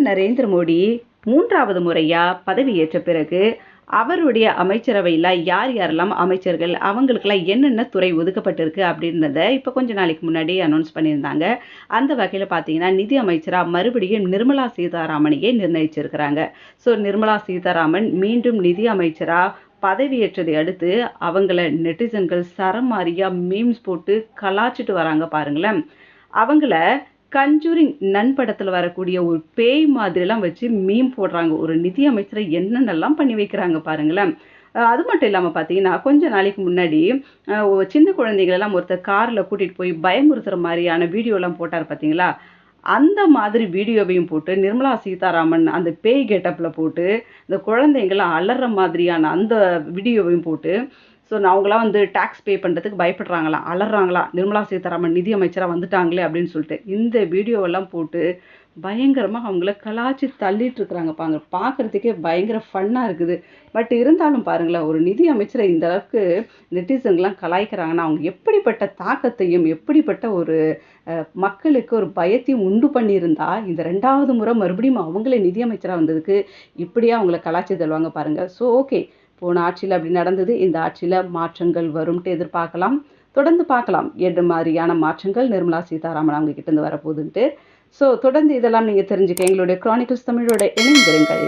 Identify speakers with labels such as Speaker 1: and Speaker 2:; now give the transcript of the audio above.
Speaker 1: நரேந்திர மோடி 3வது முறையா பதவியேற்ற பிறகு அவருடைய அமைச்சரவையில் யார் யாரெல்லாம் அமைச்சர்கள், அவங்களுக்கெல்லாம் என்னென்ன துறை ஒதுக்கப்பட்டிருக்கு அப்படின்றத இப்போ கொஞ்ச நாளைக்கு முன்னாடி அனௌன்ஸ் பண்ணியிருந்தாங்க. அந்த வகையில் பார்த்தீங்கன்னா நிதி அமைச்சராக மறுபடியும் நிர்மலா சீதாராமனையே நிர்ணயிச்சிருக்கிறாங்க. ஸோ நிர்மலா சீதாராமன் மீண்டும் நிதி அமைச்சராக பதவியேற்றதை அடுத்து அவங்கள நெட்டிசன்கள் சரமாரியாக மீம்ஸ் போட்டு கலாச்சிட்டு வராங்க பாருங்களேன். அவங்கள கஞ்சூரிங் நன் படத்தில் வரக்கூடிய ஒரு பேய் மாதிரிலாம் வச்சு மீம் போடுறாங்க. ஒரு நிதி அமைச்சரை என்னென்னலாம் பண்ணி வைக்கிறாங்க பாருங்களேன். அது மட்டும் இல்லாமல் பார்த்தீங்கன்னா கொஞ்ச நாளைக்கு முன்னாடி சின்ன குழந்தைகளெல்லாம் ஒருத்தர் காரில் கூட்டிகிட்டு போய் பயமுறுத்துகிற மாதிரியான வீடியோலாம் போட்டார் பார்த்தீங்களா? அந்த மாதிரி வீடியோவையும் போட்டு நிர்மலா சீதாராமன் அந்த பேய் கெட்டப்பில் போட்டு இந்த குழந்தைங்களாம் அலற மாதிரியான அந்த வீடியோவையும் போட்டு அவங்களாம் டேக்ஸ் பே பண்ணுறதுக்கு பயப்படுறாங்களாம், அலறாங்களாம், நிர்மலா சீதாராமன் நிதி அமைச்சராக வந்துட்டாங்களே அப்படின்னு சொல்லிட்டு இந்த வீடியோவெல்லாம் போட்டு பயங்கரமாக அவங்கள கலாச்சி தள்ளிட்டு இருக்கிறாங்க. பார்க்குறதுக்கே பயங்கர ஃபன்னாக இருக்குது. பட் இருந்தாலும் பாருங்களேன், ஒரு நிதி அமைச்சரை இந்த அளவுக்கு நெட்டிசன்லாம் கலாய்க்கிறாங்கன்னா அவங்க எப்படிப்பட்ட தாக்கத்தையும் எப்படிப்பட்ட ஒரு மக்களுக்கு ஒரு பயத்தையும் உண்டு பண்ணியிருந்தா இந்த 2வது முறை மறுபடியும் அவங்களே நிதி அமைச்சராக வந்ததுக்கு இப்படியே அவங்கள கலாச்சி தள்ளுவாங்க பாருங்கள். ஸோ ஓகே, போன ஆட்சியில் அப்படி நடந்தது, இந்த ஆட்சியில் மாற்றங்கள் வரும்ட்டு எதிர்பார்க்கலாம். தொடர்ந்து பார்க்கலாம் என்ன மாதிரியான மாற்றங்கள் நிர்மலா சீதாராமன் அவங்க கிட்டேருந்து வரப்போகுதுன்ட்டு. ஸோ தொடர்ந்து இதெல்லாம் நீங்கள் தெரிஞ்சுக்க எங்களுடைய கிரானிக்கல்ஸ் தமிழோட இணைந்திருங்கள்.